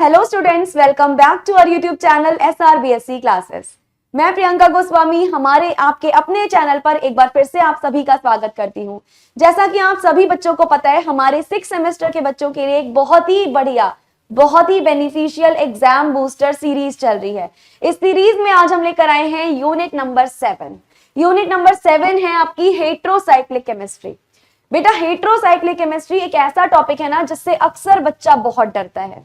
Hello students, welcome back to our YouTube channel SRBSC classes. मैं प्रियंका गोस्वामी हमारे आपके अपने चैनल पर एक बार फिर से आप सभी का स्वागत करती हूं। जैसा कि आप सभी बच्चों को पता है, हमारे 6 सेमेस्टर के बच्चों के लिए एक बहुत ही बढ़िया, बहुत ही बेनिफिशियल एग्जाम बूस्टर सीरीज चल रही है। इस सीरीज में आज हम लेकर आए हैं यूनिट नंबर 7। यूनिट नंबर 7 है आपकी हेट्रोसाइक्लिक केमिस्ट्री। बेटा, हेट्रोसाइक्लिक केमिस्ट्री एक ऐसा टॉपिक है ना जिससे अक्सर बच्चा बहुत डरता है।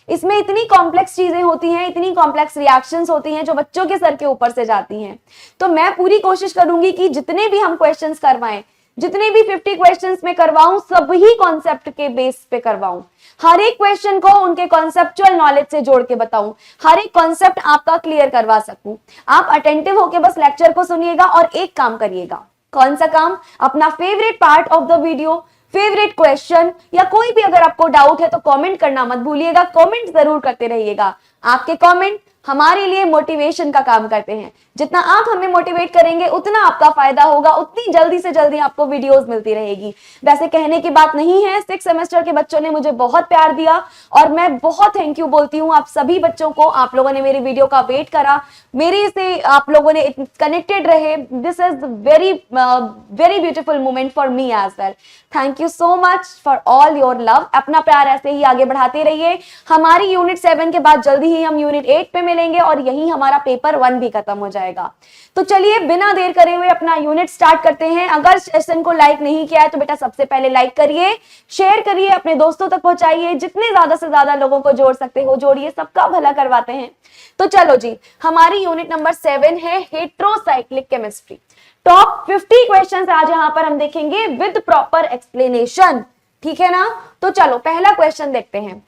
इसमें इतनी कॉम्प्लेक्स चीजें होती हैं, इतनी कॉम्प्लेक्स रिएक्शंस होती हैं जो बच्चों के सर के ऊपर से जाती हैं। तो मैं पूरी कोशिश करूंगी कि जितने भी हम क्वेश्चंस करवाएं, जितने भी 50 क्वेश्चंस में करवाऊं, सभी कॉन्सेप्ट के बेस पे करवाऊं। हर एक क्वेश्चन को उनके कॉन्सेप्चुअल नॉलेज से जोड़ के बताऊं, हर एक कॉन्सेप्ट आपका क्लियर करवा सकूं। आप अटेंटिव होके बस लेक्चर को सुनिएगा और एक काम करिएगा। कौन सा काम? अपना favourite part of the video, favourite question या कोई भी अगर आपको डाउट है तो कमेंट करना मत भूलिएगा। कमेंट जरूर करते रहिएगा। आपके कमेंट हमारे लिए मोटिवेशन का काम करते हैं। जितना आप हमें मोटिवेट करेंगे उतना आपका फायदा होगा, उतनी जल्दी से जल्दी आपको वीडियोस मिलती रहेगी। वैसे कहने की बात नहीं है, 6 सेमेस्टर के बच्चों ने मुझे बहुत प्यार दिया और मैं बहुत थैंक यू बोलती हूँ आप सभी बच्चों को। आप लोगों ने मेरी वीडियो का वेट करा, मेरे से आप लोगों ने कनेक्टेड रहे। This is very very beautiful moment for me as well. Thank you so much for all your love. अपना प्यार ऐसे ही आगे बढ़ाते रहिए। हमारी यूनिट 7 के बाद जल्दी ही हम यूनिट 8 पे मिलेंगे और यही हमारा पेपर 1 भी खत्म हो जाएगा। तो चलिए बिना देर करे हुए अपना यूनिट स्टार्ट करते हैं। अगर सेशन को लाइक नहीं किया है तो बेटा सबसे पहले लाइक करिए, शेयर करिए, अपने दोस्तों तक पहुंचाइए। जितने ज्यादा से ज्यादा लोगों को जोड़ सकते हो जोड़िए, सबका भला करवाते हैं। तो चलो जी, हमारी यूनिट नंबर 7 है हेट्रोसाइक्लिक केमिस्ट्री। टॉप 50 क्वेश्चंस आज यहां पर हम देखेंगे विद प्रॉपर एक्सप्लेनेशन। ठीक है ना? तो चलो पहला क्वेश्चन देखते हैं।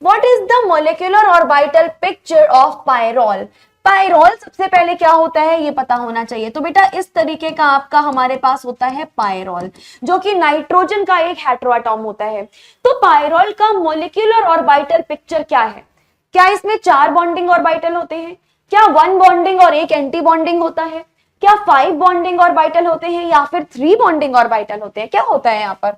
What is the molecular orbital picture of pyrrole? Pyrrole सबसे पहले क्या होता है ये पता होना चाहिए। तो बेटा इस तरीके का आपका हमारे पास होता है पायरोल, जो कि नाइट्रोजन का एक हेटेरोएटॉम होता है। तो पायरोल का मोलिकुलर ऑर्बिटल पिक्चर क्या है? क्या इसमें 4 बॉन्डिंग ऑर्बिटल होते हैं? क्या 1 बॉन्डिंग और 1 एंटी बॉन्डिंग होता है? क्या 5 बॉन्डिंग ऑर्बिटल होते हैं या फिर 3 बॉन्डिंग ऑर्बिटल होते हैं? क्या होता है यहाँ पर?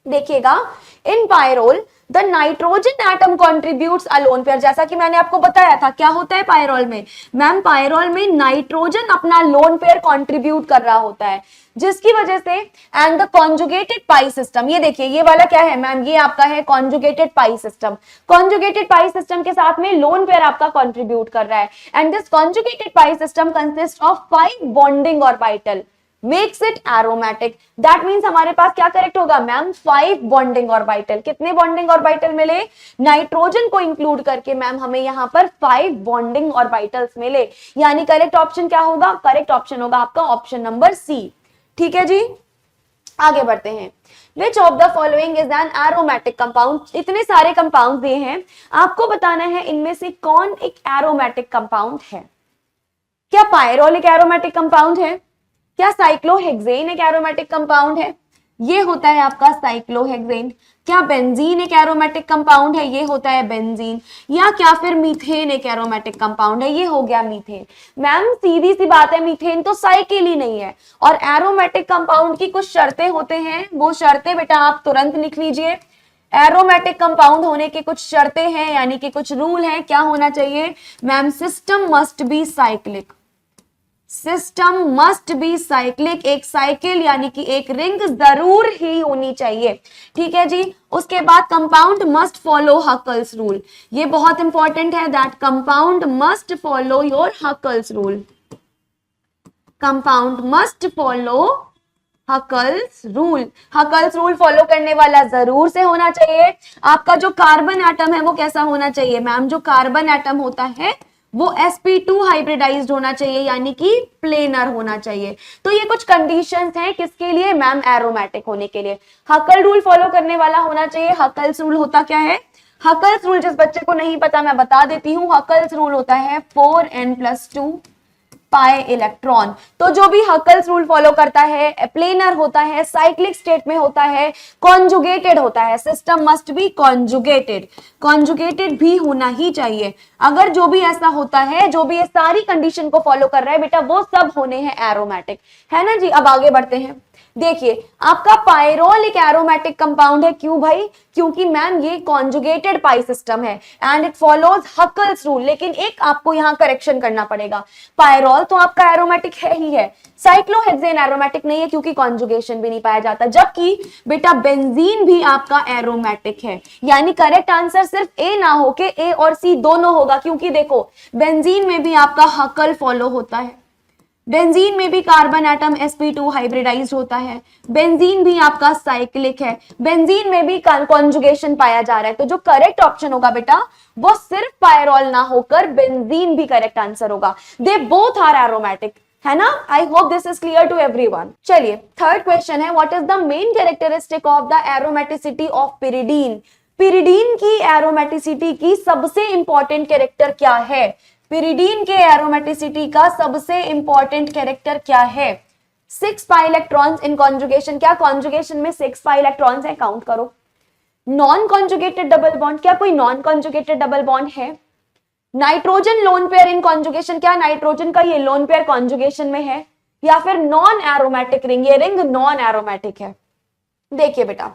देखिएगा, in pyrrole the nitrogen atom contributes a lone pair. जैसा कि मैंने आपको बताया था, क्या होता है पायरोल में? मैम पायरोल में नाइट्रोजन अपना लोन पेयर कॉन्ट्रीब्यूट कर रहा होता है, जिसकी वजह से and the conjugated pi system. ये देखिए, ये वाला क्या है मैम? ये आपका है कॉन्जुगेटेड पाई सिस्टम। कॉन्जुगेटेड पाई सिस्टम के साथ में लोन पेयर आपका कॉन्ट्रीब्यूट कर रहा है and this conjugated pi system consist of 5 bonding orbital makes it aromatic. That means हमारे पास क्या करेक्ट होगा मैम? 5 bonding orbital. कितने बॉन्डिंग ऑर्बिटल मिले? नाइट्रोजन को इंक्लूड करके मैम हमें यहाँ पर 5 बॉन्डिंग ऑर्बिटल्स मिले। यानी करेक्ट ऑप्शन क्या होगा? करेक्ट ऑप्शन होगा आपका ऑप्शन नंबर सी। ठीक है जी, आगे बढ़ते हैं। Which of the following is an aromatic compound? इतने सारे कंपाउंड दिए हैं, आपको बताना है इनमें से कौन एक एरोमेटिक कंपाउंड है। क्या पायरोल एक एरोमेटिक कंपाउंड है? क्या साइक्लोहेक्सेन एक एरोमेटिक कंपाउंड है? ये होता है आपका साइक्लोहेक्सेन। क्या बेंजीन एक एरोमेटिक कंपाउंड है? ये होता है बेंजीन। या क्या फिर मीथेन एक एरोमेटिक कंपाउंड है? ये हो गया मीथेन। मैम सीधी सी बात है, मीथेन तो साइकिल ही नहीं है। और एरोमेटिक कंपाउंड की कुछ शर्तें होते हैं, वो शर्तें बेटा आप तुरंत लिख लीजिए। एरोमेटिक कंपाउंड होने की कुछ शर्तें हैं, यानी कि कुछ रूल हैं। क्या होना चाहिए ma'am? System must be cyclic. System must be cyclic. एक साइकिल यानी कि एक रिंग जरूर ही होनी चाहिए। ठीक है जी। उसके बाद compound must follow Huckel's rule. ये बहुत इंपॉर्टेंट है, that compound must follow your Huckel's rule. Compound must follow Huckel's rule. Huckel's rule follow करने वाला जरूर से होना चाहिए। आपका जो कार्बन एटम है वो कैसा होना चाहिए मैम? जो कार्बन एटम होता है वो sp2 हाइब्रिडाइज्ड होना चाहिए, यानी कि प्लेनर होना चाहिए। तो ये कुछ कंडीशंस हैं किसके लिए मैम? एरोमेटिक होने के लिए। हकल रूल फॉलो करने वाला होना चाहिए। हकल्स रूल होता क्या है? हकल्स रूल जिस बच्चे को नहीं पता मैं बता देती हूँ। हकल्स रूल होता है 4n+2 पाई इलेक्ट्रॉन। तो जो भी हकल्स रूल फॉलो करता है, प्लेनर होता है, साइक्लिक स्टेट में होता है, कॉन्जुगेटेड होता है। System must be conjugated. Conjugated भी होना ही चाहिए। अगर जो भी ऐसा होता है, जो भी ये सारी कंडीशन को फॉलो कर रहा है बेटा, वो सब होने हैं एरोमेटिक, है ना जी। अब आगे बढ़ते हैं। देखिए आपका पायरोल एक एरोमेटिक कंपाउंड है। क्यों भाई? क्योंकि मैम ये कॉन्जुगेटेड पाई सिस्टम है and it follows Huckel's rule. लेकिन एक आपको यहाँ करेक्शन करना पड़ेगा, पायरोल तो आपका एरोमेटिक है ही है, साइक्लोहेक्सेन एरोमेटिक नहीं है क्योंकि कॉन्जुगेशन भी नहीं पाया जाता, जबकि बेटा बेंजीन भी आपका एरोमेटिक है। यानी करेक्ट आंसर सिर्फ ए ना हो के ए और सी दोनों होगा, क्योंकि देखो बेंजीन में भी आपका हकल फॉलो होता है, बेंजीन में भी कार्बन एटम sp2 हाइब्रिडाइज्ड होता है, बेंजीन भी आपका साइक्लिक है, बेंजीन में भी कॉन्जुगेशन पाया जा रहा है। तो जो करेक्ट ऑप्शन होगा बेटा वो सिर्फ पायरोल ना होकर बेंजीन भी करेक्ट आंसर होगा। दे बोथ आर एरोमेटिक, है ना। I hope this is clear to everyone. चलिए थर्ड क्वेश्चन है, what is the main characteristic of the aromaticity of pyridine. Pyridine की एरोमेटिसिटी की सबसे इंपॉर्टेंट कैरेक्टर क्या है? पिरिडीन के एरोमेटिसिटी का सबसे इंपॉर्टेंट कैरेक्टर क्या है? 6 पाई इलेक्ट्रॉन्स इन कॉन्जुगेशन। क्या कॉन्जुगेशन में 6 पाई इलेक्ट्रॉन्स है? काउंट करो। नॉन कॉन्जुगेटेड डबल बॉन्ड, क्या कोई नॉन कॉन्जुगेटेड डबल बॉन्ड है? Nitrogen lone pair in conjugation, क्या नाइट्रोजन का ये लोन पेयर कॉन्जुगेशन में है? या फिर नॉन एरोमेटिक रिंग, ये रिंग नॉन एरोमेटिक है। देखिए बेटा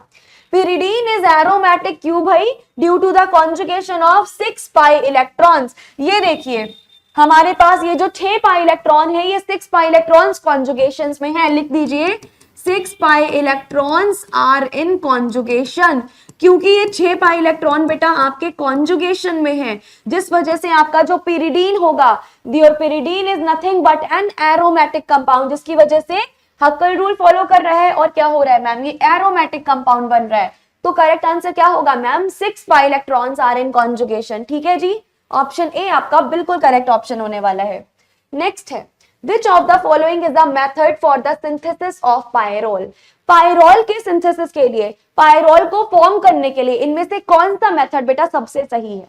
pyridine is aromatic, क्यों भाई? Due to the conjugation of 6 pi electrons. ये देखिए हमारे पास ये जो 6 पाई इलेक्ट्रॉन है ये 6 पाई इलेक्ट्रॉन्स कॉन्जुगेशंस में है। लिख दीजिए 6 pi electrons are in conjugation, क्योंकि ये 6 पाई इलेक्ट्रॉन बेटा आपके कॉन्जुगेशन में है, जिस वजह से आपका जो pyridine होगा, your pyridine is nothing but an aromatic compound, जिसकी वजह से हक्कल रूल फॉलो कर रहा है और क्या हो रहा है मैम? ये एरोमेटिक कंपाउंड बन रहा है। तो करेक्ट आंसर क्या होगा ma'am? 6 pi electrons are in conjugation. ठीक है जी, ऑप्शन ए आपका बिल्कुल करेक्ट ऑप्शन होने वाला है। नेक्स्ट है, विच of the following is the method for the synthesis of pyrrole. Pyrrole के सिंथेसिस के लिए, पायरोल को फॉर्म करने के लिए इनमें से कौन सा मेथड बेटा सबसे सही है?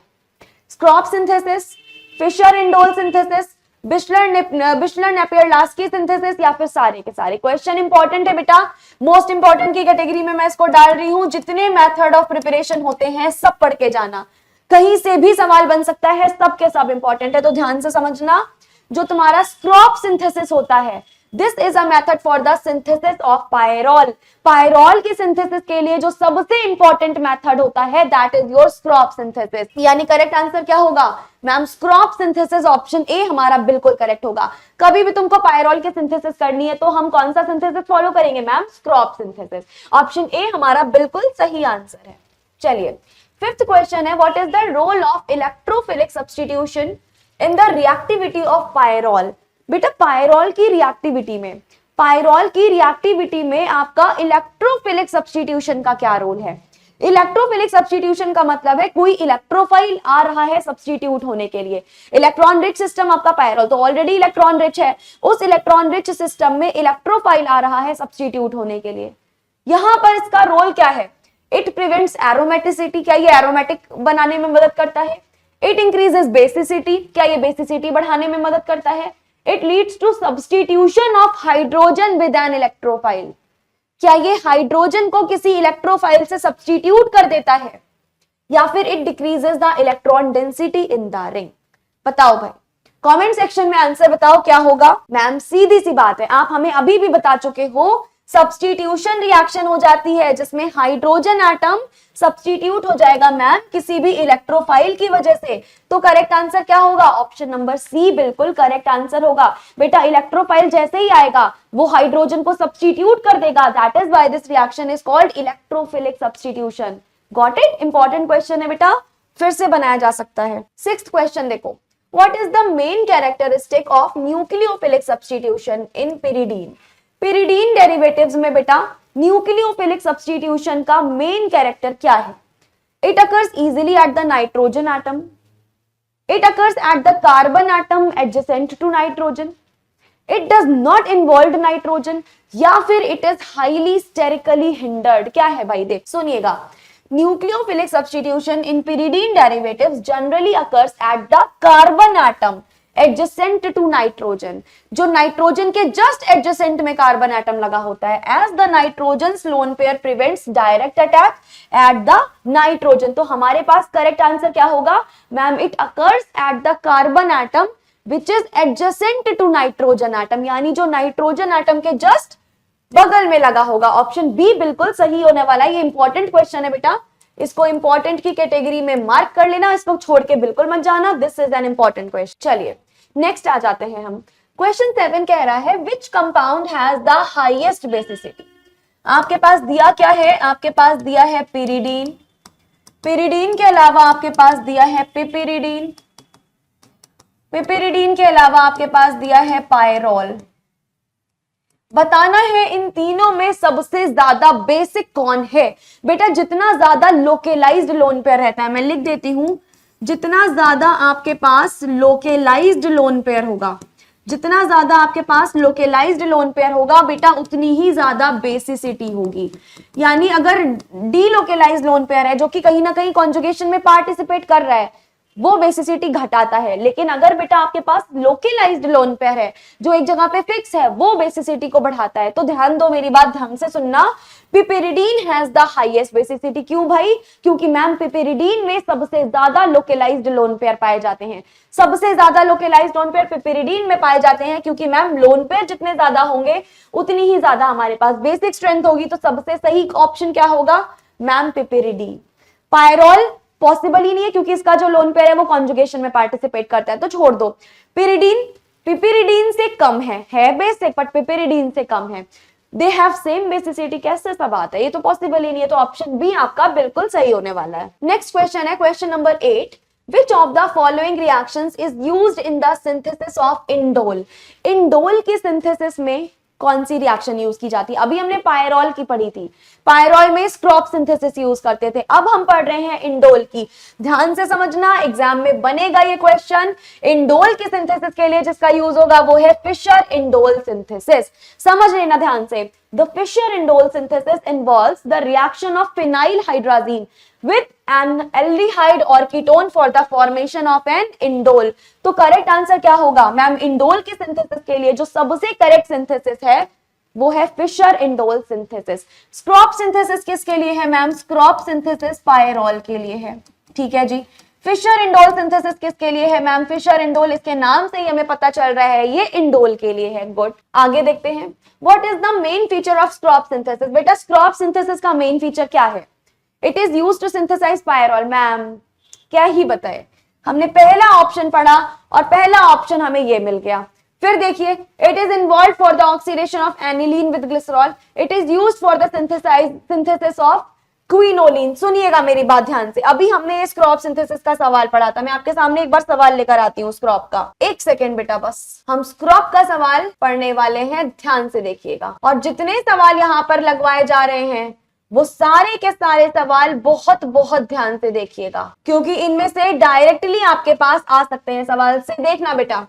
Skraup synthesis, Fischer indole synthesis, Bischler Napieralski synthesis, या फिर सारे के सारे? क्वेश्चन इंपॉर्टेंट है बेटा, मोस्ट इंपॉर्टेंट की कैटेगरी में मैं इसको डाल रही हूं। जितने मेथड ऑफ प्रिपरेशन होते हैं सब पढ़ के जाना, कहीं से भी सवाल बन सकता है, सब के सब इंपॉर्टेंट है, तो ध्यान से समझना। जो तुम्हारा स्क्रॉप सिंथेसिस होता है, this is a method for the synthesis of pyrrole. Pyrrole की सिंथेसिस के लिए जो सबसे इंपॉर्टेंट मेथड होता है that is your Skraup synthesis. यानी करेक्ट आंसर क्या होगा ma'am? Skraup synthesis, option A हमारा बिल्कुल करेक्ट होगा। कभी भी तुमको पायरोल की सिंथेसिस करनी है तो हम कौन सा सिंथेसिस फॉलो करेंगे ma'am? Skraup synthesis. Option A हमारा बिल्कुल सही आंसर है। चलिए फिफ्थ क्वेश्चन है, what is the role of electrophilic substitution in the reactivity of pyrrole. बेटा पायरोल की रिएक्टिविटी में, पायरोल की रिएक्टिविटी में आपका इलेक्ट्रोफिलिक सब्स्टिट्यूशन का क्या रोल है? इलेक्ट्रोफिलिक सब्स्टिट्यूशन का मतलब है कोई इलेक्ट्रोफाइल आ रहा है सब्स्टिट्यूट होने के लिए। इलेक्ट्रॉन रिच सिस्टम आपका पायरोल तो ऑलरेडी इलेक्ट्रॉन रिच है, उस इलेक्ट्रॉन रिच सिस्टम में इलेक्ट्रोफाइल आ रहा है सब्स्टिट्यूट होने के लिए। यहां पर इसका रोल क्या है? इट प्रिवेंट्स एरोमेटिसिटी, क्या ये एरोमेटिक बनाने में मदद करता है? इट इंक्रीजेस बेसिसिटी, क्या ये बेसिसिटी बढ़ाने में मदद करता है? It leads to substitution of hydrogen with an electrophile, क्या ये हाइड्रोजन को किसी इलेक्ट्रोफाइल से सब्स्टिट्यूट कर देता है? या फिर it decreases the electron density in the ring? बताओ भाई, कमेंट सेक्शन में आंसर बताओ क्या होगा। मैम सीधी सी बात है, आप हमें अभी भी बता चुके हो, सब्स्टिट्यूशन रिएक्शन हो जाती है जिसमें हाइड्रोजन एटम सब्स्टिट्यूट हो जाएगा मैम किसी भी इलेक्ट्रोफाइल की वजह से। तो करेक्ट आंसर क्या होगा? ऑप्शन नंबर सी बिल्कुल करेक्ट आंसर होगा। बेटा इलेक्ट्रोफाइल जैसे ही आएगा वो हाइड्रोजन को सब्स्टिट्यूट कर देगा, that is why this reaction is called electrophilic substitution. Got it? Important question है बेटा, फिर से बनाया जा सकता है। सिक्स्थ क्वेश्चन देखो, what is the main characteristic of nucleophilic substitution in pyridine. Pyridine derivatives में बेटा न्यूक्लियोफिलिक सब्स्टिट्यूशन का मेन कैरेक्टर क्या है? It occurs easily at the nitrogen atom, it occurs at the carbon atom adjacent to nitrogen, it does not involve nitrogen, या फिर it is highly sterically hindered. क्या है भाई? देख सुनिएगा, nucleophilic substitution in pyridine derivatives generally occurs at the carbon atom adjacent to nitrogen, जो nitrogen के just adjacent में कार्बन एटम लगा होता है। As the nitrogen lone pair prevents direct attack at the nitrogen. तो हमारे पास करेक्ट आंसर क्या होगा ma'am? It occurs at the carbon atom which is adjacent to nitrogen atom, यानी जो नाइट्रोजन एटम के जस्ट बगल में लगा होगा। ऑप्शन बी बिल्कुल सही होने वाला है। ये इंपॉर्टेंट क्वेश्चन है बेटा, इसको इंपॉर्टेंट की कैटेगरी में मार्क कर लेना, इसको छोड़ के बिल्कुल मत जाना, this is an important question. चलिए नेक्स्ट आ जाते हैं हम। क्वेश्चन 7 कह रहा है which compound has the highest basicity. आपके पास दिया क्या है, आपके पास दिया है पिरिडीन, पिरिडीन के अलावा आपके पास दिया है पिपिरिडीन, पिपिरिडीन के अलावा आपके पास दिया है पायरोल। बताना है इन तीनों में सबसे ज्यादा बेसिक कौन है। बेटा जितना ज्यादा लोकेलाइज्ड लोन पेयर रहता है, मैं लिख देती हूं, जितना ज्यादा आपके पास लोकेलाइज्ड लोन पेयर होगा, जितना ज्यादा आपके पास लोकेलाइज्ड लोन पेयर होगा बेटा उतनी ही ज्यादा बेसिसिटी होगी। यानी अगर डीलोकेलाइज्ड लोन पेयर है जो कि कहीं ना कहीं कॉन्जुगेशन में पार्टिसिपेट कर रहा है, वो बेसिसिटी घटाता है। लेकिन अगर बेटा आपके पास लोकेलाइज्ड लोन पेयर है जो एक जगह पे फिक्स है, वो बेसिसिटी को बढ़ाता है। तो ध्यान दो, मेरी बात ध्यान से सुनना, पिपेरिडीन हैज द हाईएस्ट बेसिसिटी। क्यों भाई? क्योंकि मैम पिपेरिडीन में सबसे ज्यादा लोकेलाइज्ड लोन पेयर पाए जाते हैं। सबसे ज्यादा लोकेलाइज्ड लोन पेयर पिपेरिडीन में पाए जाते हैं, क्योंकि मैम लोन पेयर जितने ज्यादा होंगे उतनी ही ज्यादा हमारे पास बेसिक स्ट्रेंथ होगी। तो सबसे सही ऑप्शन क्या होगा मैम? पिपेरिडीन। पायरोल पॉसिबल ही नहीं है क्योंकि इसका जो लोन पेयर है वो कॉन्जुगेशन में पार्टिसिपेट करता है, तो छोड़ दो। पिरिडीन पिपिरिडीन से कम है बेसिक, बट पिपिरिडीन से कम है। They have same basicity. कैसे सब बात है, ये तो पॉसिबल ही नहीं है। तो ऑप्शन बी आपका बिल्कुल सही होने वाला है। नेक्स्ट क्वेश्चन है question number 8। Which of the following reactions is used in the synthesis of indole? Indole की सिंथेसिस में कौन सी रिएक्शन यूज की जाती है? अभी हमने पायरोल की पढ़ी थी, पायरोल में स्क्रॉप सिंथेसिस यूज करते थे। अब हम पढ़ रहे हैं इंडोल की। ध्यान से समझना, एग्जाम में बनेगा ये क्वेश्चन। इंडोल की सिंथेसिस के लिए जिसका यूज होगा वो है फिशर इंडोल सिंथेसिस। समझ लेना ध्यान से। The Fischer-Indole synthesis involves the reaction of phenylhydrazine with an aldehyde or ketone for the formation of an indole। तो करेक्ट आंसर क्या होगा मैम? इंडोल की सिंथेसिस के लिए जो सबसे करेक्ट सिंथेसिस है वो है Fisher indole synthesis. Skraup synthesis किसके लिए है मैम? स्क्रॉप सिंथेसिस पायरोल के लिए है। ठीक है जी। फिशर इंडोल सिंथेसिस किसके लिए है मैम? फिशर इंडोल, इसके नाम से ही हमें पता चल रहा है ये इंडोल के लिए है। गुड, आगे देखते हैं। What is the main feature of Skraup synthesis? बेटा स्क्रॉप सिंथेसिस का मेन फीचर क्या है? It is used to synthesise pyrrole. Ma'am क्या ही बताए, हमने पहला ऑप्शन पढ़ा और पहला ऑप्शन हमें ये मिल गया। फिर देखिए, it is involve for the oxidation of aniline with glycerol. It is used for the synthesis of quinoline. सुनिएगा मेरी बात ध्यान से, अभी हमने ये स्क्रॉप सिंथेसिस का सवाल पढ़ा था। मैं आपके सामने एक बार सवाल लेकर आती हूँ स्क्रॉप का। एक सेकेंड बेटा, बस हम स्क्रॉप का सवाल पढ़ने वाले हैं, ध्यान से देखिएगा। और जितने सवाल यहाँ पर लगवाए जा रहे हैं वो सारे के सारे सवाल बहुत बहुत ध्यान से देखिएगा, क्योंकि इनमें से डायरेक्टली आपके पास आ सकते हैं सवाल से। देखना बेटा,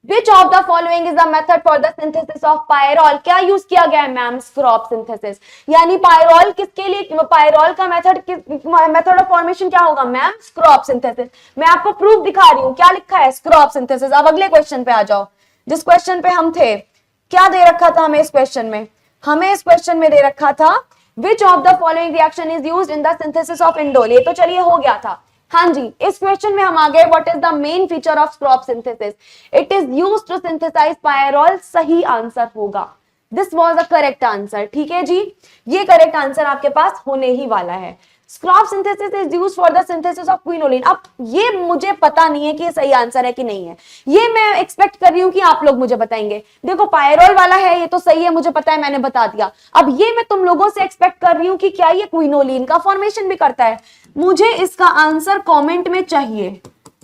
Which of the following is the method for the synthesis of pyrrole? क्या यूज किया गया है मैम? Skraup synthesis. यानी पायरोल किसके लिए, पायरोल का मेथड ऑफ फॉर्मेशन क्या होगा मैम? Skraup synthesis. मैं आपको प्रूफ दिखा रही हूँ, क्या लिखा है? Skraup synthesis. अब अगले क्वेश्चन पे आ जाओ। जिस क्वेश्चन पे हम थे, क्या दे रखा था हमें इस क्वेश्चन में? हमें इस क्वेश्चन में दे रखा था Which of the following reaction is used in the synthesis of indole? ये तो चलिए हो गया था। हाँ जी, इस क्वेश्चन में हम आ गए what is the main feature of Skraup synthesis? It is used to synthesise pyrrole. सही आंसर होगा, this was the correct answer. ठीक है जी, ये करेक्ट आंसर आपके पास होने ही वाला है। Skraup synthesis is used for the synthesis of quinoline. अब ये मुझे पता नहीं है कि ये सही आंसर है कि नहीं है, ये मैं एक्सपेक्ट कर रही हूं कि आप लोग मुझे बताएंगे। देखो पायरोल वाला है, ये तो सही है, मुझे पता है, मैंने बता दिया। अब ये मैं तुम लोगों से एक्सपेक्ट कर रही हूं कि क्या ये क्विनोलिन का फॉर्मेशन भी करता है। मुझे इसका आंसर कमेंट में चाहिए,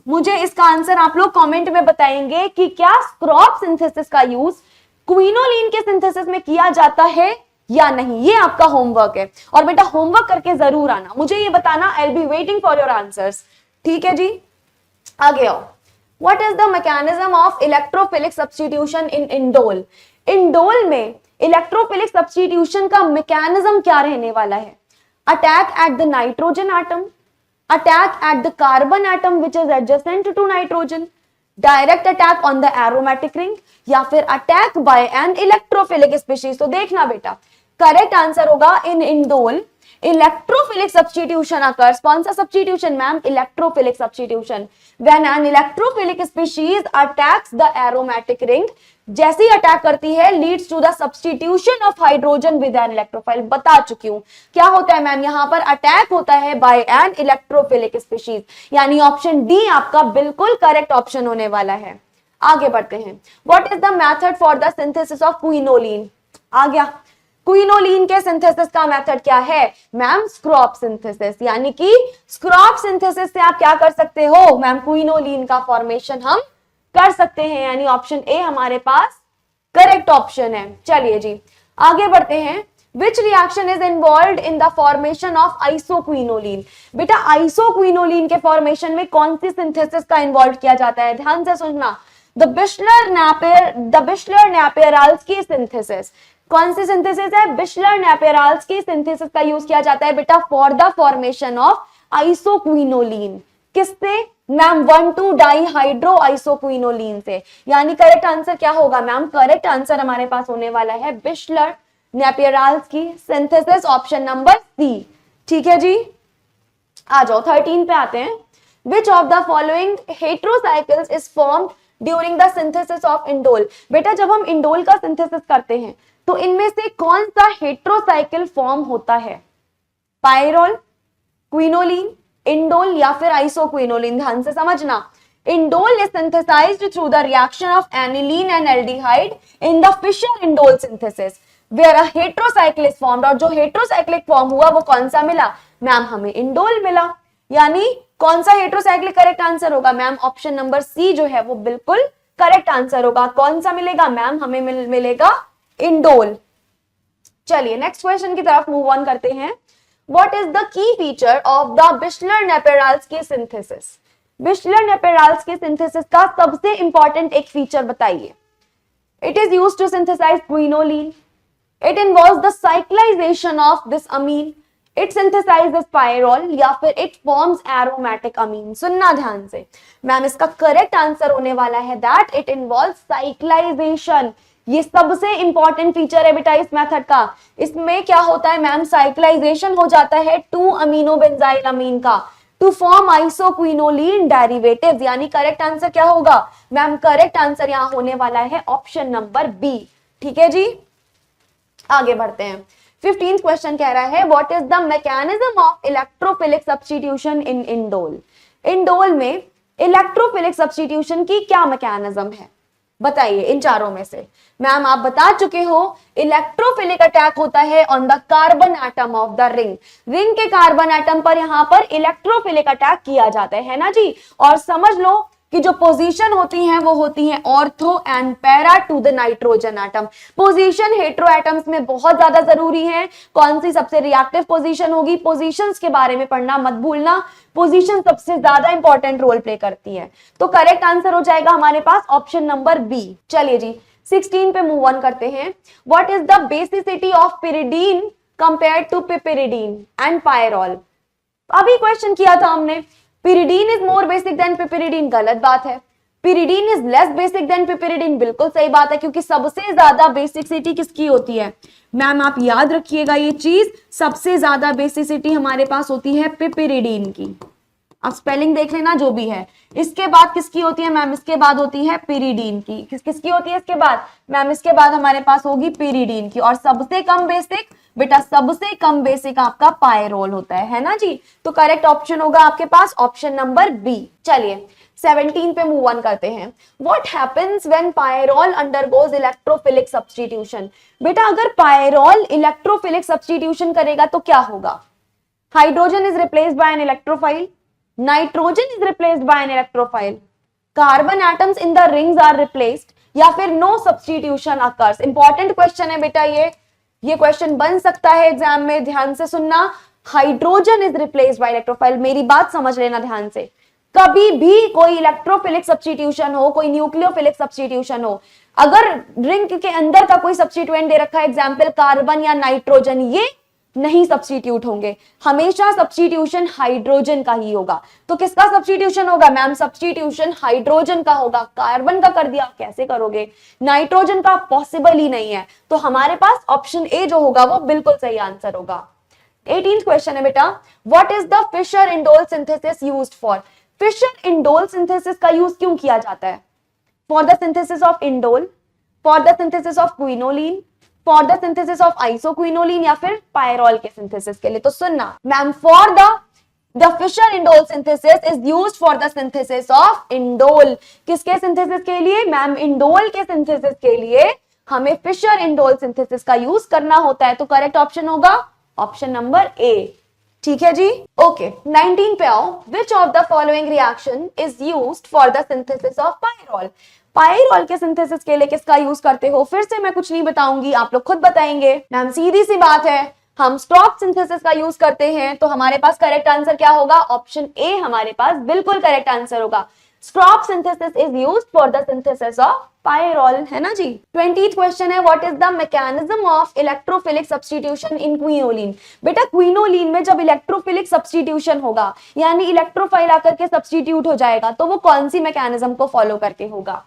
मुझे इसका आंसर आप लोग कमेंट में बताएंगे कि क्या स्क्रॉप सिंथेसिस का यूज क्विनोलिन के सिंथेसिस में किया जाता है या नहीं। ये आपका होमवर्क है, और बेटा होमवर्क करके जरूर आना, मुझे ये बताना। I will be waiting for your answers. ठीक है जी, आगे आओ। What is the mechanism of electrophilic substitution in indole? Indole में इलेक्ट्रोफिलिक सब्स्टिट्यूशन का मैकेनिज्म क्या रहने वाला है? Attack at the nitrogen atom, attack at the carbon atom which is adjacent to nitrogen, direct attack on the aromatic ring, या फिर attack by an electrophilic species। तो देखना बेटा, करेक्ट आंसर होगा in indole electrophilic substitution occurs, कौन सा substitution ma'am? Electrophilic substitution. When an electrophilic species attacks the aromatic ring, जैसे ही अटैक करती है, leads to the substitution of hydrogen with an electrophile. बता चुकी हूं क्या होता है मैम, यहां पर अटैक होता है बाय एन इलेक्ट्रोफिलिक स्पीशीज, यानी ऑप्शन डी आपका बिल्कुल करेक्ट ऑप्शन होने वाला है। आगे बढ़ते हैं, what is the method for the synthesis of quinoline? आ गया, क्विनोलिन के सिंथेसिस का मेथड क्या है मैम? स्क्रॉप सिंथेसिस, यानी कि स्क्रॉप सिंथेसिस से आप क्या कर सकते हो मैम? क्विनोलिन का फॉर्मेशन हम कर सकते हैं, यानी ऑप्शन ए हमारे पास करेक्ट ऑप्शन है। चलिए जी आगे बढ़ते हैं, which reaction is involve in the formation of isoquinoline? बेटा आइसोक्विनोलिन के फॉर्मेशन में कौन सी सिंथेसिस का इन्वॉल्व किया जाता है? ध्यान से सुनना, द बिश्लर-नैपियराल्स्की सिंथेसिस। कौन सी सिंथेसिस है? बिश्लर-नैपियराल्स्की सिंथेसिस का यूज किया जाता है बेटा for the formation of isoquinoline. किससे मैम? 1,2 डाइहाइड्रो आइसोक्विनोलिन से, यानी करेक्ट आंसर क्या होगा मैम? करेक्ट आंसर हमारे पास होने वाला है Bischler Napieralski synthesis, option number C. ठीक है जी, आ जाओ 13 पे आते हैं। Which of the following heterocycles is formed during the synthesis of indole? बेटा जब हम इंडोल का सिंथेसिस करते हैं तो इनमें से कौन सा हेट्रोसाइकिल फॉर्म होता है? पायरोल, क्विनोलिन, इंडोल या फिर आइसोक्विनोलिन? ध्यान से समझना, indole is synthesised through the reaction of aniline and aldehyde in the Fischer indole synthesis where a heterocycle is formed. और जो हेट्रोसाइक्लिक फॉर्म हुआ वो कौन सा मिला मैम? हमें इंडोल मिला, यानी कौन सा हेट्रोसाइक्लिक करेक्ट आंसर होगा मैम? ऑप्शन नंबर सी जो है वो बिल्कुल करेक्ट आंसर होगा। कौन सा मिलेगा मैम? हमें मिलेगा इंडोल। चलिए नेक्स्ट क्वेश्चन की तरफ मूव ऑन करते हैं। What is the key feature of the Bischler Napieralski synthesis? Bischler Napieralski synthesis का सबसे इंपॉर्टेंट एक फीचर बताइए। It is used to synthesise quinoline, it involves the cyclisation of this amine, it synthesises pyrrole या फिर it forms aromatic अमीन। सुनना ध्यान से ma'am, इसका करेक्ट आंसर होने वाला है दैट इट इन्वॉल्व्स साइक्लाइजेशन। ये सबसे इंपॉर्टेंट फीचर है बेटा इस मेथड का। इसमें क्या होता है मैम? साइक्लाइजेशन हो जाता है 2 अमीनो बेंजाइल अमीन का टू फॉर्म आइसोक्विनोलिन डेरिवेटिव्स, यानी करेक्ट आंसर क्या होगा मैम? करेक्ट आंसर यहां होने वाला है ऑप्शन नंबर बी। ठीक है जी, आगे बढ़ते हैं। 15th क्वेश्चन कह रहा है what is the mechanism of electrophilic substitution in indole? Indole में इलेक्ट्रोफिलिक सब्स्टिट्यूशन की क्या मैकेनिज्म है बताइए इन चारों में से? मैम आप बता चुके हो, इलेक्ट्रोफिलिक अटैक होता है on the carbon atom of the ring. Ring के कार्बन एटम पर यहां पर इलेक्ट्रोफिलिक अटैक किया जाता है ना जी। और समझ लो कि जो पोजीशन होती हैं वो होती हैं ortho and para two the nitrogen atom. Position hetero atoms में बहुत ज्यादा जरूरी है। कौन सी सबसे रिएक्टिव पोजीशन होगी? पोजीशंस के बारे में पढ़ना मत भूलना, पोजीशन सबसे ज्यादा इंपॉर्टेंट रोल प्ले करती है। तो करेक्ट आंसर हो जाएगा हमारे पास ऑप्शन नंबर बी। चलिए जी 16 पे मूव ऑन करते हैं। What is the basicity of pyridine compare to piperidine and pyrrole? अभी क्वेश्चन किया था हमने, pyridine is more basic than piperidine, गलत बात है। Pyridine is less basic than piperidine, बिल्कुल सही बात है, क्योंकि सबसे ज्यादा बेसिसिटी किसकी होती है मैम? आप याद रखिएगा ये चीज, सबसे ज्यादा बेसिसिटी हमारे पास होती है पिपिरिडीन की। अब स्पेलिंग देख लेना जो भी है। इसके बाद किसकी होती है मैम? इसके बाद होती है पिरिडीन की। किसकी होती है इसके बाद मैम? इसके बाद हमारे पास होगी पिरिडीन की। और सबसे कम बेसिक बेटा, सबसे कम बेसिक आपका पायरोल होता है ना जी। तो करेक्ट ऑप्शन होगा आपके पास ऑप्शन नंबर बी। चलिए 17 पे मूव ऑन करते हैं। What happens when pyrrole undergoes electrophilic substitution? बेटा अगर पायरोल इलेक्ट्रोफिलिक सब्स्टिट्यूशन करेगा तो क्या होगा? Hydrogen is replaced by an electrophile, nitrogen is replaced by an electrophile, carbon atoms in the rings are replaced, या फिर no substitution occurs. Important question है बेटा ये क्वेश्चन बन सकता है एग्जाम में, ध्यान से सुनना। Hydrogen is replaced bye electrophile, मेरी बात समझ लेना ध्यान से। कभी भी कोई इलेक्ट्रोफिलिक सब्स्टिट्यूशन हो, कोई न्यूक्लियोफिलिक सब्स्टिट्यूशन हो, अगर रिंग के अंदर का कोई सब्स्टिट्यूएंट दे रखा है एग्जाम्पल कार्बन या नाइट्रोजन, ये नहीं सब्स्टिट्यूट होंगे। हमेशा सब्स्टिट्यूशन हाइड्रोजन का ही होगा। तो किसका सब्स्टिट्यूशन होगा मैम? सब्स्टिट्यूशन हाइड्रोजन का होगा। कार्बन का कर दिया, कैसे करोगे? नाइट्रोजन का पॉसिबल ही नहीं है। तो हमारे पास ऑप्शन ए जो होगा वो बिल्कुल सही आंसर होगा। 18th क्वेश्चन है बेटा, what is the Fischer indole synthesis used for? Fischer indole synthesis का यूज क्यों किया जाता है? For the synthesis of indole, for the synthesis of quinoline, for the synthesis of isoquinoline, या फिर पायरोल के सिंथेसिस के लिए? तो सुनना ma'am, for the Fischer indole synthesis is used for the synthesis of indole. किसके सिंथेसिस के लिए मैम? इंडोल के सिंथेसिस के लिए हमें फिशर इंडोल सिंथेसिस का यूज करना होता है। तो करेक्ट ऑप्शन होगा ऑप्शन नंबर ए। ठीक है जी, ओके। 19 पे आओ, विच of the following reaction is used for the synthesis of pyrrole? Pyrrole के सिंथेसिस के लिए किसका यूज करते हो? फिर से मैं कुछ नहीं बताऊंगी, आप लोग खुद बताएंगे। मैम सीधी सी बात है, हम स्टॉप सिंथेसिस का यूज करते हैं। तो हमारे पास करेक्ट आंसर क्या होगा? ऑप्शन ए हमारे पास बिल्कुल करेक्ट आंसर होगा। Stop synthesis is used for the synthesis of pyrrole, है ना जी। 20th क्वेश्चन है, what is the mechanism of electrophilic substitution in quinoline? बेटा क्विनोलिन में जब इलेक्ट्रोफिलिक सब्स्टिट्यूशन होगा, यानी इलेक्ट्रोफाइल आकर के सब्स्टिट्यूट हो जाएगा, तो वो कौन सी मैकेनिज्म को फॉलो करके होगा?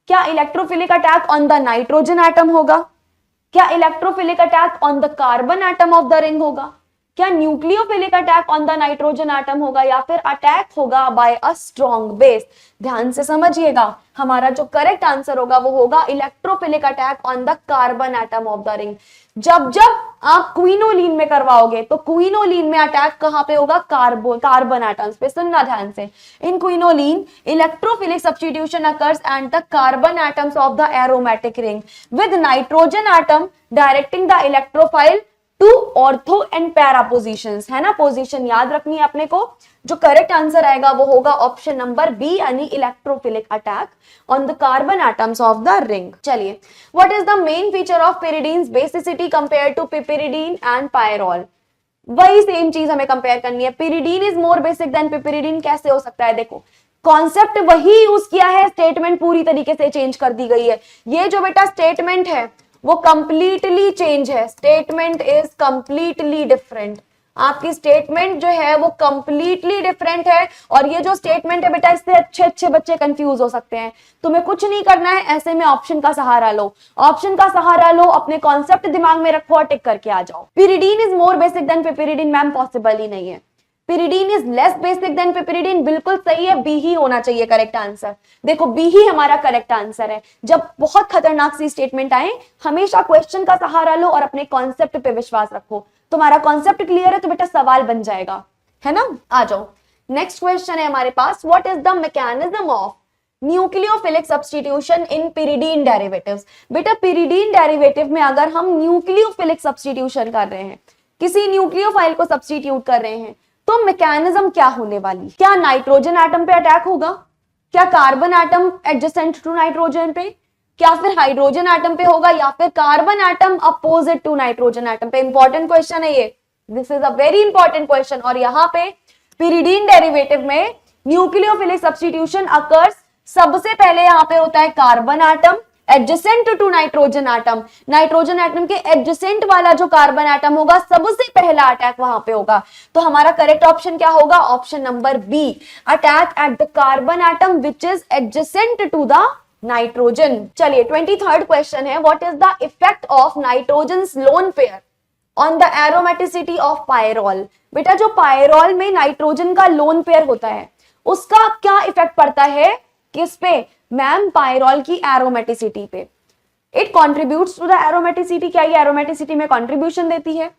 क्या electrophilic attack on the nitrogen atom होगा? क्या electrophilic attack on the carbon atom of the ring होगा? क्या nucleophilic attack on the nitrogen atom होगा? या फिर अटैक होगा बाय अ स्ट्रॉन्ग बेस? ध्यान से समझिएगा, हमारा जो करेक्ट आंसर होगा वो होगा electrophilic attack on the carbon atom of the ring. जब जब आप क्विनोलिन में करवाओगे तो क्विनोलिन में अटैक कहां पे होगा? कार्बन एटम्स पे। सुनना ध्यान से, in quinoline electrophilic substitution occurs at the carbon atoms of the aromatic ring with nitrogen atom directing the electrophile to ortho and para positions, है ना। पोजीशन याद रखनी है अपने को। जो करेक्ट आंसर आएगा वो होगा ऑप्शन नंबर बी, यानी electrophilic attack on the carbon atoms of the ring. चलिए, what is the main feature of pyridines basicity compare to piperidine and pyrrole? वही सेम चीज हमें कंपेयर करनी है। pyridine is more basic than piperidine कैसे हो सकता है? देखो, कॉन्सेप्ट वही यूज किया है, स्टेटमेंट पूरी तरीके से चेंज कर दी गई है। ये जो बेटा स्टेटमेंट है वो कंप्लीटली चेंज है। Statement is completely different. आपकी स्टेटमेंट जो है वो कंप्लीटली डिफरेंट है, और ये जो स्टेटमेंट है बेटा, इससे अच्छे अच्छे बच्चे कंफ्यूज हो सकते हैं। तुम्हें कुछ नहीं करना है, ऐसे में ऑप्शन का सहारा लो। ऑप्शन का सहारा लो, अपने कॉन्सेप्ट दिमाग में रखो और टिक करके आ जाओ। pyridine is more basic than piperidine, ma'am possible ही नहीं है। pyridine is less basic than piperidine, बिल्कुल सही है, बी ही होना चाहिए करेक्ट आंसर। देखो, बी ही हमारा करेक्ट आंसर है। जब बहुत खतरनाक सी स्टेटमेंट आए, हमेशा क्वेश्चन का सहारा लो और अपने कॉन्सेप्ट पे विश्वास रखो। तुम्हारा कॉन्सेप्ट क्लियर है तो बेटा सवाल बन जाएगा, है ना। आ जाओ, नेक्स्ट क्वेश्चन है हमारे पास, what is the mechanism of nucleophilic substitution in pyridine derivatives? बेटा pyridine डेरिवेटिव में अगर हम न्यूक्लियोफिलिक सब्स्टिट्यूशन कर रहे हैं, किसी न्यूक्लियोफाइल को सब्स्टिट्यूट कर रहे हैं, तो मैकेनिज्म क्या होने वाली? क्या नाइट्रोजन एटम पे अटैक होगा? क्या carbon atom adjacent to nitrogen पे? क्या फिर हाइड्रोजन एटम पे होगा? या फिर carbon atom opposite to nitrogen atom पे? इंपॉर्टेंट क्वेश्चन है ये, this is a very important question. और यहाँ पे pyridine डेरिवेटिव में न्यूक्लियोफिलिक सब्स्टिट्यूशन अकर्स, सबसे पहले यहाँ पे होता है carbon atom adjacent to nitrogen atom. Nitrogen atom के एडजेसेंट वाला जो कार्बन एटम होगा, सबसे पहला अटैक वहां पे होगा। तो हमारा करेक्ट ऑप्शन क्या होगा? Option number B, attack at the carbon atom which is adjacent to the nitrogen. चलिए, 23rd क्वेश्चन है, what is the effect of nitrogen's lone pair on the aromaticity of pyrrole? बेटा, जो pyrrole में nitrogen का lone pair होता है, उसका क्या इफेक्ट पड़ता है? किस पे मैम? पायरोल की एरोमेटिसिटी पे। It contributes to the aromaticity, क्या ये एरोमेटिसिटी में कॉन्ट्रीब्यूशन देती है?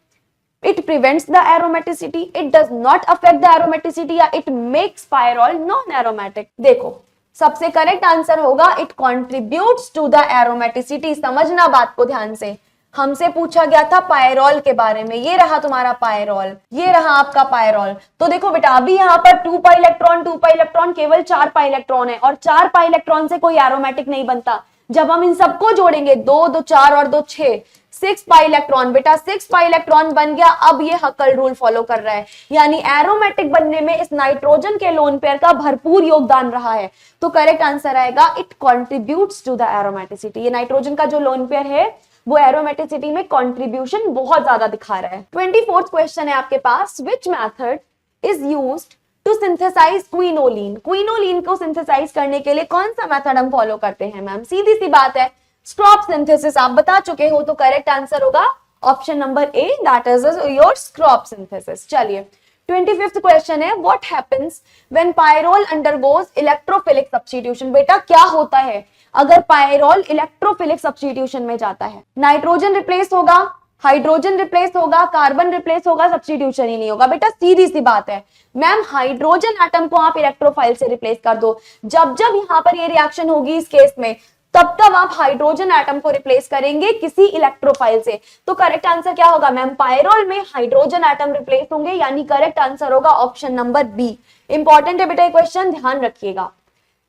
It prevents the aromaticity, it does not affect the aromaticity, या it makes pyrrole non aromatic? देखो, सबसे करेक्ट आंसर होगा it contributes to the aromaticity. समझना बात को ध्यान से, हमसे पूछा गया था पायरोल के बारे में। ये रहा तुम्हारा पायरोल, ये रहा आपका पायरोल। तो देखो बेटा, अभी यहाँ पर 2 पाई इलेक्ट्रॉन, केवल 4 पाई इलेक्ट्रॉन है, और 4 पाई इलेक्ट्रॉन से कोई एरोमेटिक नहीं बनता। जब हम इन सबको जोड़ेंगे, 2 2 4 और 2 6, 6 पाई इलेक्ट्रॉन। बेटा 6 पाई इलेक्ट्रॉन बन गया। अब ये हकल रूल फॉलो कर रहा है, यानी एरोमेटिक बनने में इस नाइट्रोजन के लोन पेयर का भरपूर योगदान रहा है। तो करेक्ट आंसर आएगा it contributes to the aromaticity. ये नाइट्रोजन का जो लोन पेयर है वो एरोमेटिसिटी में कंट्रीब्यूशन बहुत ज्यादा दिखा रहा है। 24th क्वेश्चन है आपके पास, which method is used to synthesise quinoline? Quinoline को सिंथेसाइज करने के लिए कौन सा मेथड हम फॉलो करते हैं? मैम सीधी सी बात है, स्टॉप सिंथेसिस। आप बता चुके हो, तो करेक्ट आंसर होगा option number A, that is your Skraup synthesis. चलिए 25th क्वेश्चन है, what happens when pyrrole undergoes electrophilic substitution. बेटा क्या होता है अगर पायरोल इलेक्ट्रोफिलिक सब्स्टिट्यूशन में जाता है? नाइट्रोजन रिप्लेस होगा, हाइड्रोजन रिप्लेस होगा, कार्बन रिप्लेस होगा, सब्स्टिट्यूशन ही नहीं होगा। बेटा सीधी सी बात है मैम, हाइड्रोजन एटम को आप इलेक्ट्रोफाइल से रिप्लेस कर दो। जब जब यहां पर ये रिएक्शन होगी इस केस में, तब तब आप हाइड्रोजन एटम को रिप्लेस करेंगे किसी इलेक्ट्रोफाइल से। तो करेक्ट आंसर क्या होगा मैम? पायरोल में हाइड्रोजन एटम रिप्लेस होंगे, यानी करेक्ट आंसर होगा ऑप्शन नंबर बी। इंपॉर्टेंट है बेटा ये क्वेश्चन, ध्यान रखिएगा।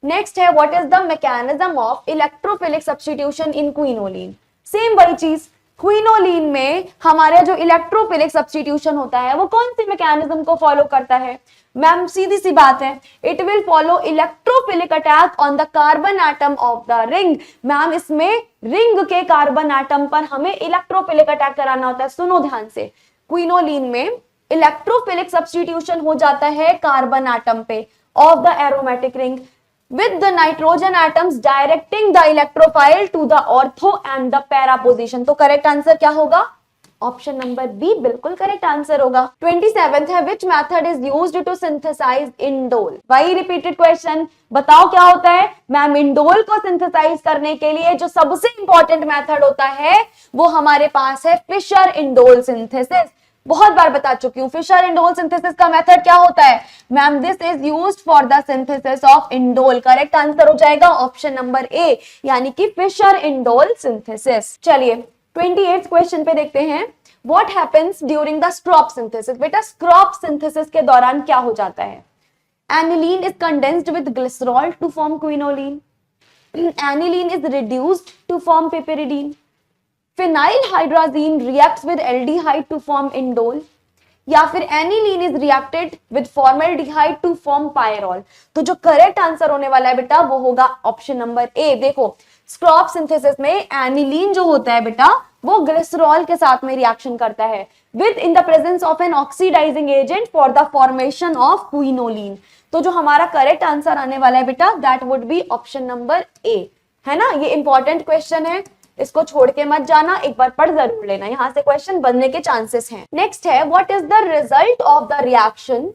नेक्स्ट है, what is the mechanism of electrophilic substitution in quinoline. Same वही चीज, क्विनोलिन में हमारे जो इलेक्ट्रोफिलिक सब्स्टिट्यूशन होता है वो कौन सी मैकेनिज्म को फॉलो करता है? मैम सीधी सी बात है, it will follow electrophilic attack on the carbon atom of the ring. Ma'am इसमें रिंग के कार्बन एटम पर हमें इलेक्ट्रोफिलिक अटैक कराना होता है। सुनो ध्यान से, क्विनोलिन में इलेक्ट्रोफिलिक सब्स्टिट्यूशन हो जाता है कार्बन एटम पे of the aromatic ring with the nitrogen atoms directing the electrophile to the ortho and the para position। तो करेक्ट आंसर क्या होगा? ऑप्शन नंबर बी बिल्कुल करेक्ट आंसर होगा। 27th है, which method is used to synthesize indole। वही repeated question, बताओ क्या होता है मैम? इंडोल को सिंथेसाइज करने के लिए जो सबसे इंपॉर्टेंट मेथड होता है वो हमारे पास है फिशर इंडोल सिंथेसिस। बहुत बार बता चुकी हूं, फिशर इंडोल सिंथेसिस का मेथड क्या होता है ma'am? This is used for the synthesis of indole. Correct answer हो जाएगा ऑप्शन नंबर ए, यानी कि फिशर इंडोल सिंथेसिस। चलिए 28th क्वेश्चन पे देखते हैं, what happens during the Skraup synthesis. बेटा स्क्रॉप सिंथेसिस के दौरान क्या हो जाता है? Aniline is condensed with glycerol to form quinoline, aniline is reduced to form piperidine, phenylhydrazine reacts with aldehyde to form indole, या फिर aniline is reacted with formaldehyde to form pyrrole. तो जो करेक्ट आंसर होने वाला है बेटा वो होगा ऑप्शन नंबर ए। देखो स्क्रॉप सिंथेसिस में एनिलीन जो होता है बेटा वो ग्लिसरॉल के साथ में रिएक्शन करता है with in the presence of an oxidising agent for the formation of quinoline. तो जो हमारा करेक्ट आंसर आने वाला है बेटा that would be option number A, है ना। ये इंपॉर्टेंट क्वेश्चन है, इसको छोड़ के मत जाना, एक बार पढ़ जरूर लेना, यहां से क्वेश्चन बनने के चांसेस हैं। नेक्स्ट है, what is the result of the reaction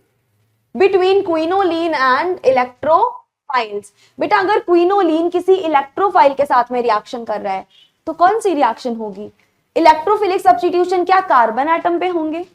between quinoline and electrophiles. बेटा अगर क्विनोलिन किसी इलेक्ट्रोफाइल के साथ में रिएक्शन कर रहा है तो कौन सी रिएक्शन होगी? इलेक्ट्रोफिलिक सब्स्टिट्यूशन क्या कार्बन एटम पे होंगे,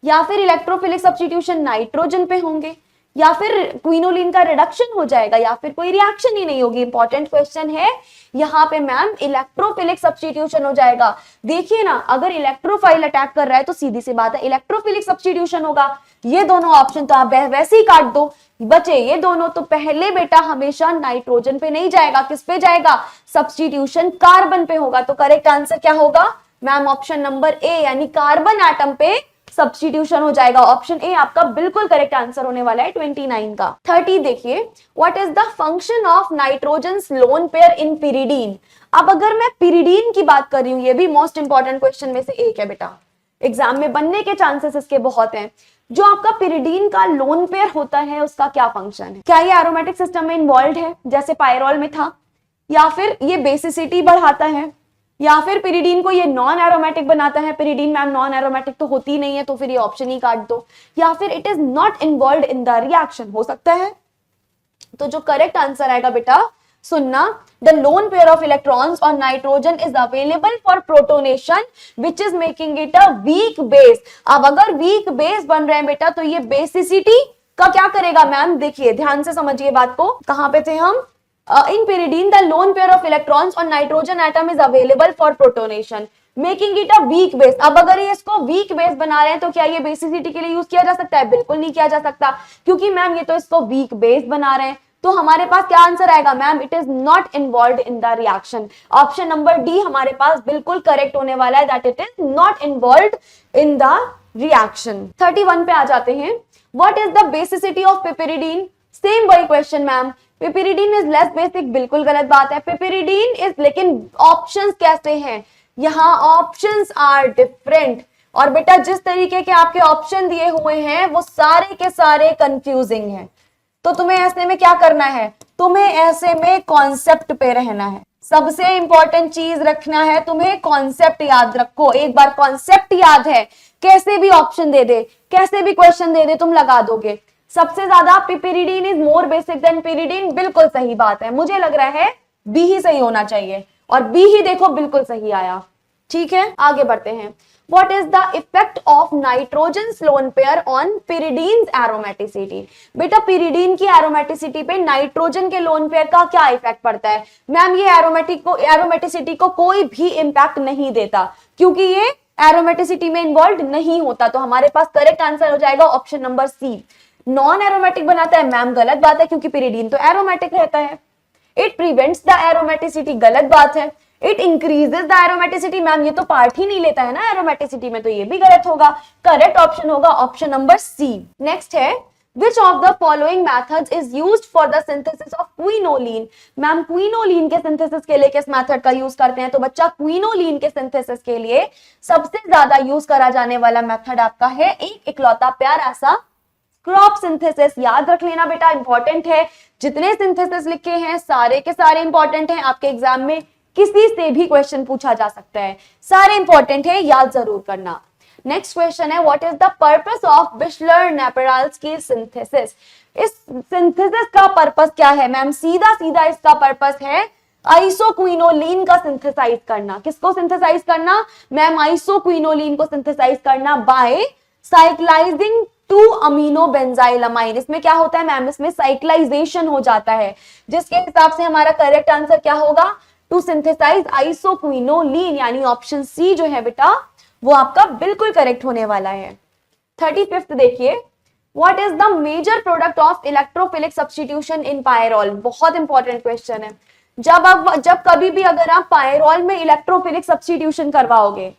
या फिर इलेक्ट्रोफिलिक सब्स्टिट्यूशन नाइट्रोजन पे होंगे, या फिर क्विनोलिन का रिडक्शन हो जाएगा, या फिर कोई रिएक्शन ही नहीं होगी। इंपॉर्टेंट क्वेश्चन है यहाँ पे मैम, इलेक्ट्रोफिलिक सब्स्टिट्यूशन हो जाएगा। देखिए ना, अगर इलेक्ट्रोफाइल अटैक कर रहा है तो सीधी सी बात है इलेक्ट्रोफिलिक सब्स्टिट्यूशन होगा। ये दोनों ऑप्शन तो आप वैसे ही काट दो, बचे ये दोनों। तो पहले बेटा हमेशा नाइट्रोजन पे नहीं जाएगा, किस पे जाएगा? सब्स्टिट्यूशन कार्बन पे होगा। तो करेक्ट आंसर क्या होगा मैम? ऑप्शन नंबर ए, यानी कार्बन एटम पे सब्स्टिट्यूशन हो जाएगा। ऑप्शन ए आपका बिल्कुल करेक्ट आंसर होने वाला है 29 का। 30 देखिए, what is the function of nitrogen lone pair in pyridine. अब अगर मैं पिरिडीन की बात कर रही हूं, ये भी मोस्ट इंपॉर्टेंट क्वेश्चन में से एक है बेटा, एग्जाम में बनने के चांसेस इसके बहुत हैं। जो आपका पिरिडीन का लोन पेयर होता है उसका क्या फंक्शन है? क्या ये एरोमेटिक सिस्टम में इन्वॉल्व है जैसे पायरोल में था, या फिर ये बेसिसिटी बढ़ाता है, या फिर पिरिडीन को ये नॉन एरोमेटिक बनाता है? पिरिडीन मैम नॉन एरोमेटिक तो होती नहीं है, तो फिर ये ऑप्शन ही काट दो। या फिर it is not involve in the reaction, हो सकता है। तो जो करेक्ट आंसर आएगा बेटा, सुनना, the lone pair of electrons on nitrogen is available for protonation which is making it a weak base. अब अगर वीक बेस बन रहे हैं बेटा तो ये बेसिसिटी का क्या करेगा मैम? देखिए ध्यान से समझिए बात को, कहां पे थे हम? In pyridine, the lone pair of electrons on nitrogen atom is available for protonation, making it a weak base। अब अगर ये इसको weak base बना रहे हैं तो क्या ये बेसिसिटी के लिए यूज किया जा सकता है? बिल्कुल नहीं किया जा सकता, क्योंकि मैम ये तो इसको weak base बना रहे हैं। तो हमारे पास क्या आंसर आएगा ma'am? It is not involve in the reaction. Option number D हमारे पास बिल्कुल करेक्ट होने वाला है, that it is not involve in the reaction. 31 पे आ जाते हैं, what is the basicity of piperidine. Same वही question ma'am, piperidine is less basic, बिल्कुल गलत बात है। पिपेरिडीन इज, लेकिन ऑप्शंस कैसे हैं? यहाँ ऑप्शंस आर डिफरेंट, और बेटा जिस तरीके के आपके ऑप्शन दिए हुए हैं वो सारे के सारे कंफ्यूजिंग हैं। तो तुम्हें ऐसे में क्या करना है? तुम्हें ऐसे में कॉन्सेप्ट पे रहना है, सबसे इंपॉर्टेंट चीज रखना है तुम्हें, कॉन्सेप्ट याद रखो। एक बार कॉन्सेप्ट याद है, कैसे भी ऑप्शन दे दे, कैसे भी क्वेश्चन दे दे, तुम लगा दोगे। सबसे ज्यादा pyridine is more basic than pyridine, बिल्कुल सही बात है। मुझे लग रहा है बी ही सही होना चाहिए, और बी ही देखो बिल्कुल सही आया। ठीक है, आगे बढ़ते हैं। What is the effect of nitrogen lone pair on pyridine's aromaticity? बेटा pyridine की aromaticity पे नाइट्रोजन के लोन पेयर का क्या इफेक्ट पड़ता है? मैम ये एरोमेटिसिटी को कोई भी इंपैक्ट नहीं देता, क्योंकि ये एरोमेटिसिटी में इन्वॉल्व नहीं होता। तो हमारे पास करेक्ट आंसर हो जाएगा option number C. Non aromatic बनाता है, मैम गलत बात है, क्योंकि pyridine तो एरोमेटिक रहता है। इट प्रिवेंट्स द एरोमेटिसिटी, गलत बात है। It increases the aromaticity, ma'am ये तो पार्ट ही नहीं लेता है ना एरोमेटिसिटी में, तो ये भी गलत होगा। करेक्ट ऑप्शन होगा ऑप्शन नंबर सी। नेक्स्ट है, which of the following methods is used for the synthesis of quinoline? Ma'am quinoline के सिंथेसिस के लिए किस मेथड का यूज करते हैं? तो बच्चा क्विनोलिन के सिंथेसिस के लिए सबसे ज्यादा यूज करा जाने वाला मेथड आपका है एक इकलौता प्यारा सा क्रॉप सिंथेसिस। याद रख लेना बेटा, इंपॉर्टेंट है। जितने सिंथेसिस लिखे हैं सारे के सारे इंपॉर्टेंट हैं, आपके एग्जाम में किसी से भी क्वेश्चन पूछा जा सकता है, सारे इंपॉर्टेंट है, याद जरूर करना। नेक्स्ट क्वेश्चन है, what is the purpose of Bischler Napieralski की सिंथेसिस? इस सिंथेसिस का पर्पस क्या है? मैम सीधा सीधा इसका पर्पस है आइसोक्विनोलिन का सिंथेसाइज करना। किसको सिंथेसाइज करना? मैम आइसोक्विनोलिन को सिंथेसाइज करना बाय साइक्लाइजिंग 2 अमीनो बेंजाइलमाइन। इसमें क्या होता है मैम? इसमें साइक्लाइजेशन हो जाता है, जिसके हिसाब से हमारा करेक्ट आंसर क्या होगा? टू सिंथेसाइज आइसोक्विनोलिन, यानी ऑप्शन सी जो है बेटा वो आपका बिल्कुल करेक्ट होने वाला है। 35th देखिए, what is the major product of electrophilic substitution in pyrrole? बहुत इंपॉर्टेंट क्वेश्चन है। जब कभी भी अगर आप पायरोल में इलेक्ट्रोफिलिक सब्स्टिट्यूशन करवाओगे,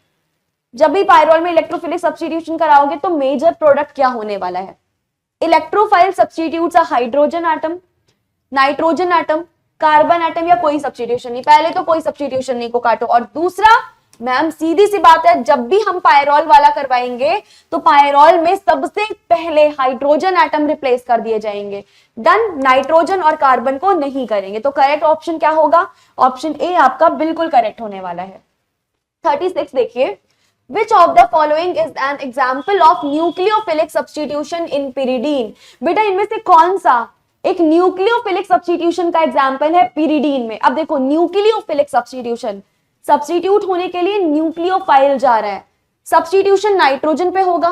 जब भी पायरोल में इलेक्ट्रोफिलिक सब्स्टिट्यूशन कराओगे, तो मेजर प्रोडक्ट क्या होने वाला है? Electrophile substitutes hydrogen atom, nitrogen atom, carbon atom, या कोई सब्स्टिट्यूशन नहीं। पहले तो कोई सब्स्टिट्यूशन नहीं को काटो। और दूसरा मैम सीधी सी बात है, जब भी हम पायरोल वाला करवाएंगे तो पायरोल में सबसे पहले हाइड्रोजन एटम रिप्लेस कर दिए जाएंगे। डन, नाइट्रोजन और कार्बन को नहीं करेंगे। तो करेक्ट ऑप्शन क्या होगा? ऑप्शन ए आपका बिल्कुल करेक्ट होने वाला है। 36 देखिए, Which of the following is an example of nucleophilic substitution in pyridine? बेटा इनमें से कौन सा एक न्यूक्लियोफिलिक सब्स्टिट्यूशन का एग्जाम्पल है pyridine में? अब देखो, न्यूक्लियोफिलिक सब्स्टिट्यूशन, सब्स्टिट्यूट होने के लिए न्यूक्लियोफाइल जा रहा है। सब्स्टिट्यूशन नाइट्रोजन पे होगा,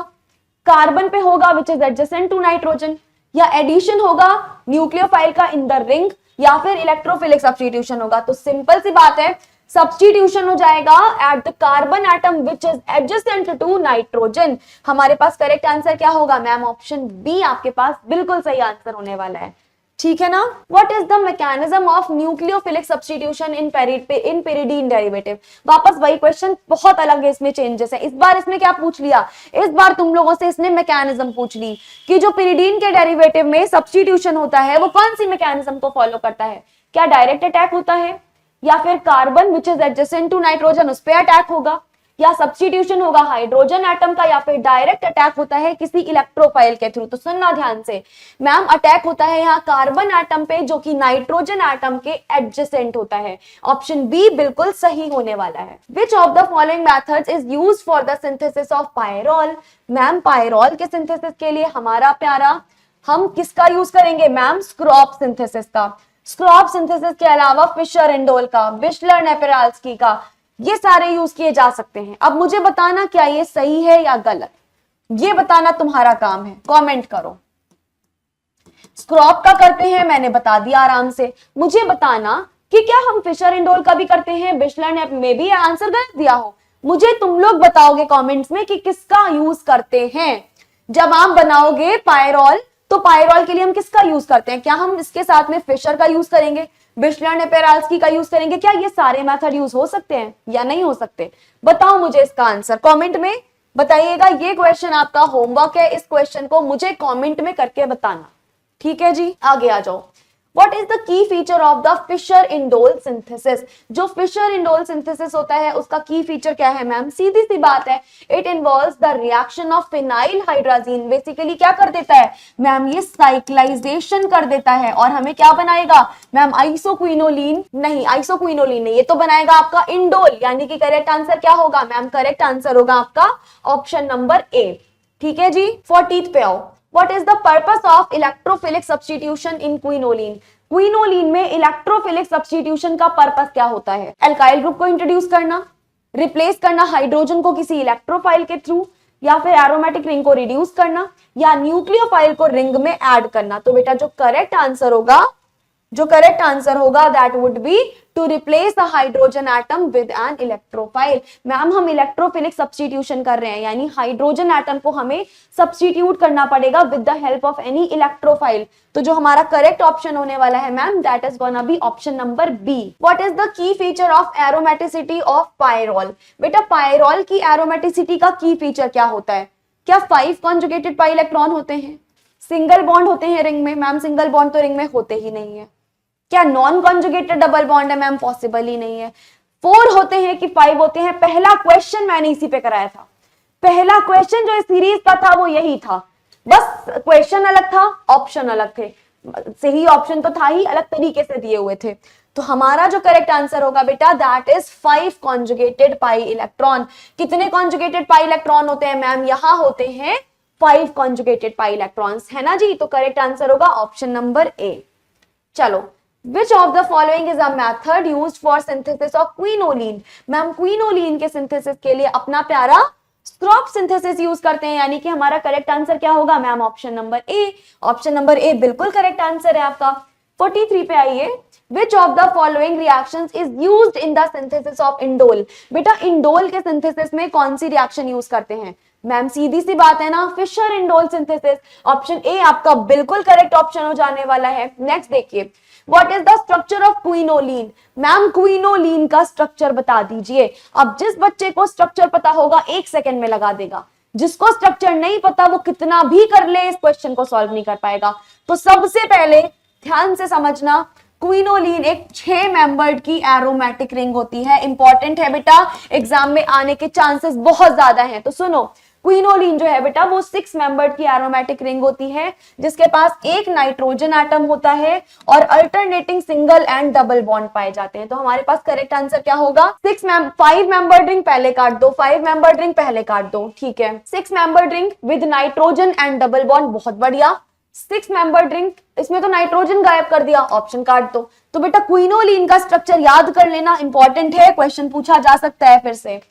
कार्बन पे होगा which is adjacent to nitrogen, या एडिशन होगा न्यूक्लियोफाइल का इन द रिंग, या फिर इलेक्ट्रोफिलिक सब्स्टिट्यूशन होगा। तो सिंपल सी बात है, सब्स्टिट्यूशन हो जाएगा at the carbon atom which is adjacent to nitrogen. हमारे पास करेक्ट आंसर क्या होगा मैम? ऑप्शन बी आपके पास बिल्कुल सही आंसर होने वाला है। ठीक है ना? What is the mechanism of nucleophilic substitution in pyridine derivative? वापस वही क्वेश्चन, बहुत अलग है, इसमें चेंजेस है। इस बार इसने क्या पूछ लिया? इस बार तुम लोगों से इसने मैकेनिज्म पूछ ली कि जो pyridine के डेरिवेटिव में सब्स्टिट्यूशन होता है वो कौन सी मैकेनिज्म को फॉलो करता है? क्या डायरेक्ट अटैक होता है, या फिर carbon which is adjacent to nitrogen उस पर अटैक होगा, या सब्स्टिट्यूशन होगा हाइड्रोजन एटम का, या फिर डायरेक्ट अटैक होता है किसी इलेक्ट्रोफाइल के थ्रू? तो सुनना ध्यान से, मैम अटैक होता है यहाँ कार्बन एटम पे, जो कि नाइट्रोजन एटम के एडजेसेंट होता है। ऑप्शन बी बिल्कुल सही होने वाला है। विच of the following methods is used for the synthesis of pyrrole? Ma'am pyrrole के सिंथेसिस के लिए हमारा प्यारा हम किसका यूज करेंगे? मैम स्क्रॉप सिंथेसिस का। स्क्रॉप सिंथेसिस के अलावा फिशर इंडोल का, बिस्लर-नेपेराल्स्की का, ये सारे यूज किए जा सकते हैं। अब मुझे बताना क्या ये सही है या गलत, ये बताना तुम्हारा काम है, कमेंट करो। स्क्रॉप का करते हैं, मैंने बता दिया आराम से। मुझे बताना कि क्या हम फिशर इंडोल का भी करते हैं, बिस्लर में भी आंसर गलत दिया हो। मुझे तुम लोग बताओगे कमेंट्स में कि किसका यूज करते हैं। जब आप बनाओगे पायरोल, तो पायरोल के लिए हम किसका यूज करते हैं? क्या हम इसके साथ में फिशर का यूज करेंगे, बिस्लर-नेपेराल्स्की का यूज करेंगे? क्या ये सारे मेथड यूज हो सकते हैं या नहीं हो सकते? बताओ मुझे इसका आंसर, कमेंट में बताइएगा। ये क्वेश्चन आपका होमवर्क है, इस क्वेश्चन को मुझे कमेंट में करके बताना। ठीक है जी, आगे आ जाओ। What is the key feature of the Fischer-Indol synthesis? जो Fischer-Indol synthesis होता है उसका key feature क्या है मैम? सीधी सी बात है, it involves the reaction of phenylhydrazine. Basically क्या कर देता है मैम? ये साइक्लाइजेशन कर देता है और हमें क्या बनाएगा मैम? आइसोक्विनोलिन नहीं, आइसोक्विनोलिन नहीं, ये तो बनाएगा आपका इंडोल, यानी कि करेक्ट आंसर क्या होगा मैम? करेक्ट आंसर होगा आपका ऑप्शन नंबर ए। ठीक है जी। 40th पे आओ। What is the purpose of electrophilic substitution in quinoline? Quinoline में इलेक्ट्रोफिलिक सब्स्टिट्यूशन का पर्पस क्या होता है? एल्काइल ग्रुप को इंट्रोड्यूस करना, रिप्लेस करना हाइड्रोजन को किसी इलेक्ट्रोफाइल के थ्रू, या फिर एरोमेटिक रिंग को रिड्यूस करना, या न्यूक्लियोफाइल को रिंग में ऐड करना। तो बेटा जो करेक्ट आंसर होगा that would be to replace a hydrogen atom with an electrophile. Ma'am हम इलेक्ट्रोफिलिक सब्स्टिट्यूशन कर रहे हैं, यानी हाइड्रोजन एटम को हमें सब्स्टिट्यूट करना पड़ेगा with the help of any electrophile. तो जो हमारा करेक्ट ऑप्शन होने वाला है ma'am that is gonna be option number B. What is the key feature of aromaticity of pyrrole? बेटा पायरोल की एरोमेटिसिटी का की फीचर क्या होता है? क्या 5 कॉन्जुगेटेड पाई इलेक्ट्रॉन होते हैं? सिंगल बॉन्ड होते हैं रिंग में? मैम सिंगल बॉन्ड तो रिंग में होते ही नहीं है। क्या नॉन कॉन्जुगेटेड डबल बॉन्ड है? मैम पॉसिबल ही नहीं है। 4 होते हैं कि 5 होते हैं? पहला क्वेश्चन मैंने इसी पे कराया था, पहला क्वेश्चन जो इस सीरीज का था वो यही था, बस क्वेश्चन अलग था, ऑप्शन अलग थे। सही ऑप्शन तो था ही, अलग तरीके से दिए हुए थे। तो हमारा जो करेक्ट आंसर होगा बेटा that is 5 conjugated pi electron. कितने कॉन्जुगेटेड पाई इलेक्ट्रॉन होते हैं मैम? यहां होते हैं 5 कॉन्जुगेटेड पाई इलेक्ट्रॉन्स, है ना जी। तो करेक्ट आंसर होगा ऑप्शन नंबर ए। चलो, Which of the following is a method used for synthesis of quinoline? Ma'am quinoline के सिंथेसिस के लिए अपना प्यारा स्क्रॉप सिंथेसिस यूज करते हैं, यानी कि हमारा करेक्ट आंसर क्या होगा मैम? ऑप्शन नंबर ए। ऑप्शन नंबर ए बिल्कुल करेक्ट आंसर है आपका। 43 पे आइए। Which of the following reactions is used in the synthesis of indole? बेटा इंडोल के सिंथेसिस में कौन सी रिएक्शन यूज करते हैं मैम? सीधी सी बात है ना, Fischer indole synthesis. Option A आपका बिल्कुल करेक्ट ऑप्शन हो जाने वाला है। नेक्स्ट देखिए, what is the structure of quinoline? Ma'am quinoline का स्ट्रक्चर बता दीजिए। अब जिस बच्चे को स्ट्रक्चर पता होगा 1 सेकेंड में लगा देगा, जिसको स्ट्रक्चर नहीं पता वो कितना भी कर ले इस क्वेश्चन को सॉल्व नहीं कर पाएगा। तो सबसे पहले ध्यान से समझना, क्विनोलिन एक 6 मेंबर्ड की एरोमेटिक रिंग होती है। इंपॉर्टेंट है बेटा, एग्जाम में आने के चांसेस बहुत ज्यादा हैं। तो सुनो, क्विनोलिन जो है बेटा वो 6 मेंबर्ड की एरोमेटिक रिंग होती है, जिसके पास एक नाइट्रोजन एटम होता है और alternating single and double bond पाए जाते हैं। तो हमारे पास करेक्ट आंसर क्या होगा? 5 मेंबर्ड रिंग पहले काट दो, 5 मेंबर्ड रिंग पहले काट दो, ठीक है। 6 membered ring with nitrogen and double bond, बहुत बढ़िया। 6 मेंबर्ड रिंग, इसमें तो नाइट्रोजन गायब कर दिया, ऑप्शन काट दो। तो बेटा क्विनोलिन का स्ट्रक्चर याद कर लेना, इंपॉर्टेंट है, क्वेश्चन पूछा जा सकता है फिर से,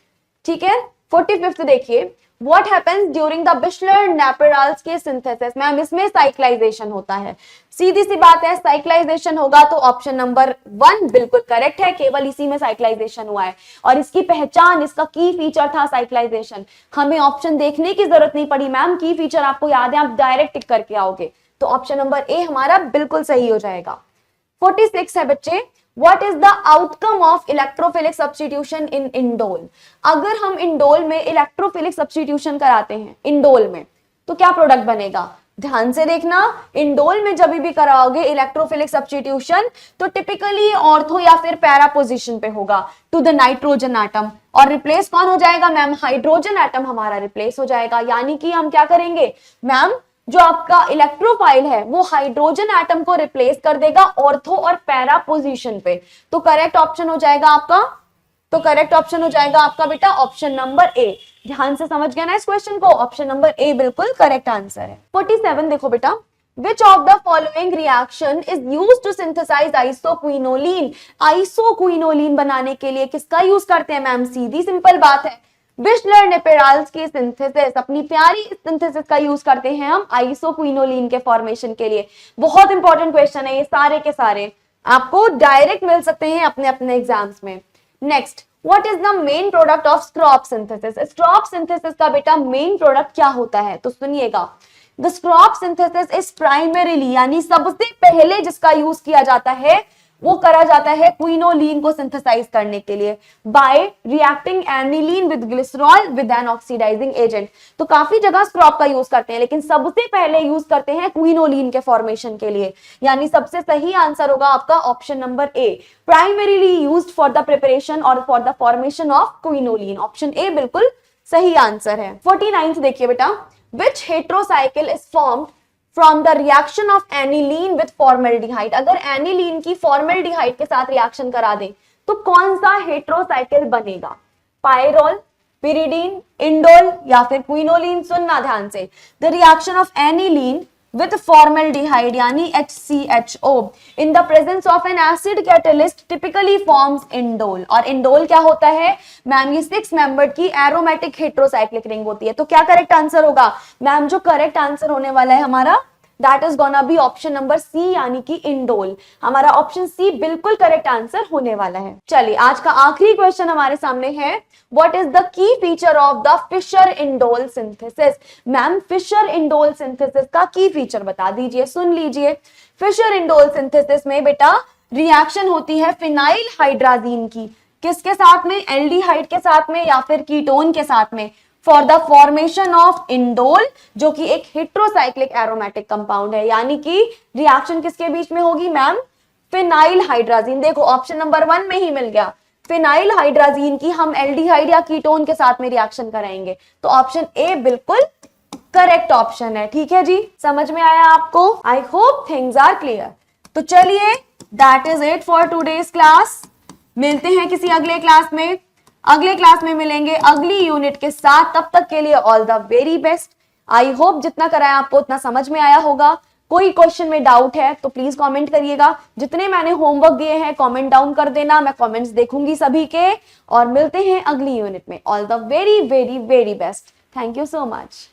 ठीक है। 45 देखिए, What happens during the Bischler-Naperals के सिंथेसिस? मैम इसमें साइक्लाइजेशन होता है। सीधी सी बात है, साइक्लाइजेशन होगा तो ऑप्शन नंबर 1 बिल्कुल करेक्ट है, केवल इसी में साइक्लाइजेशन हुआ है और इसकी पहचान, इसका की फीचर था साइक्लाइजेशन। हमें ऑप्शन देखने की जरूरत नहीं पड़ी मैम, की फीचर आपको याद है, आप डायरेक्ट टिक करके आओगे। तो ऑप्शन नंबर ए हमारा बिल्कुल सही हो जाएगा। 46 है बच्चे, What is the outcome of electrophilic substitution in indole? अगर हम इंडोल में इलेक्ट्रोफिलिक सब्स्टिट्यूशन कराते हैं इंडोल में, तो क्या प्रोडक्ट बनेगा? ध्यान से देखना, इंडोल में जब भी कराओगे इलेक्ट्रोफिलिक सब्स्टिट्यूशन तो टिपिकली ऑर्थो या फिर पैरा पोजीशन पे होगा टू द नाइट्रोजन एटम, और रिप्लेस कौन हो जाएगा मैम? हाइड्रोजन एटम हमारा रिप्लेस हो जाएगा। यानी कि हम क्या करेंगे मैम, जो आपका इलेक्ट्रोफाइल है वो हाइड्रोजन एटम को रिप्लेस कर देगा ऑर्थो और पैरा पोजीशन पे। तो करेक्ट ऑप्शन हो जाएगा आपका, बेटा ऑप्शन नंबर ए। ध्यान से समझ गया ना इस क्वेश्चन को? ऑप्शन नंबर ए बिल्कुल करेक्ट आंसर है। 47 देखो बेटा, Which of the following reaction is used to synthesize isoquinoline? Isoquinoline बनाने के लिए किसका यूज करते हैं मैम? सीधी सिंपल बात है, बिश्लर-नेपेराल्स की सिंथेसिस, अपनी प्यारी सिंथेसिस का यूज करते हैं हम आइसोक्विनोलिन के फॉर्मेशन के लिए। बहुत इंपॉर्टेंट क्वेश्चन है ये, सारे के सारे आपको डायरेक्ट मिल सकते हैं अपने अपने एग्जाम्स में। Next, what is the main product of Skraup synthesis? Skraup synthesis का बेटा मेन प्रोडक्ट क्या होता है? तो सुनिएगा, the Skraup synthesis is primarily, यानी सबसे पहले जिसका यूज किया जाता है वो करा जाता है क्विनोलिन को सिंथेसाइज करने के लिए by reacting aniline with glycerol with an oxidising agent. तो काफी जगह स्क्रॉप का यूज करते हैं, लेकिन सबसे पहले यूज करते हैं क्विनोलिन के फॉर्मेशन के लिए। यानी सबसे सही आंसर होगा आपका option number A, primarily used for the preparation और for the formation of quinoline. Option A बिल्कुल सही आंसर है। 49th देखिए बेटा, which heterocycle is formed from the reaction of aniline with formaldehyde. अगर एनिलीन की फॉर्मेल्डिहाइड के साथ रिएक्शन करा दें तो कौन सा हेट्रोसाइकिल बनेगा? पायरोल, पिरिडीन, इंडोल या फिर क्विनोलिन? सुनना ध्यान से, the reaction of aniline with formaldehyde यानी HCHO in the presence of an acid catalyst typically forms indole। और indole क्या होता है मैम? ये 6 मेंबर्ड की एरोमेटिक हेट्रोसाइक्लिक रिंग होती है। तो क्या करेक्ट आंसर होगा मैम? जो करेक्ट आंसर होने वाला है हमारा that is gonna be option number C, यानी कि इंडोल। हमारा ऑप्शन सी बिल्कुल करेक्ट आंसर होने वाला है। चलिए आज का आखिरी क्वेश्चन हमारे सामने है, what is the key feature of the Fischer indole synthesis. Ma'am Fischer indole synthesis का की फीचर बता दीजिए। सुन लीजिए, फिशर इंडोल सिंथेसिस में बेटा रिएक्शन होती है फिनाइल हाइड्राजीन की, किसके साथ में? एल्डिहाइड के साथ में या फिर कीटोन के साथ में, for the formation of indole, जो कि एक हेट्रोसाइक्लिक एरोमेटिक कंपाउंड है। यानी कि रिएक्शन किसके बीच में होगी मैम? Phenyl hydrazine. देखो ऑप्शन नंबर 1 में ही मिल गया, फिनाइल हाइड्राजीन की हम एल्डिहाइड या कीटोन के साथ में रिएक्शन कराएंगे। तो ऑप्शन ए बिल्कुल करेक्ट ऑप्शन है। ठीक है जी, समझ में आया आपको? I hope things are clear. तो चलिए that is it for today's class. मिलते हैं किसी अगले क्लास में। अगले क्लास में मिलेंगे अगली यूनिट के साथ। तब तक के लिए all the very best. I hope जितना कराया आपको उतना समझ में आया होगा। कोई क्वेश्चन में डाउट है तो प्लीज कमेंट करिएगा। जितने मैंने होमवर्क दिए हैं कमेंट डाउन कर देना, मैं कमेंट्स देखूंगी सभी के। और मिलते हैं अगली यूनिट में। All the very very very best. Thank you so much.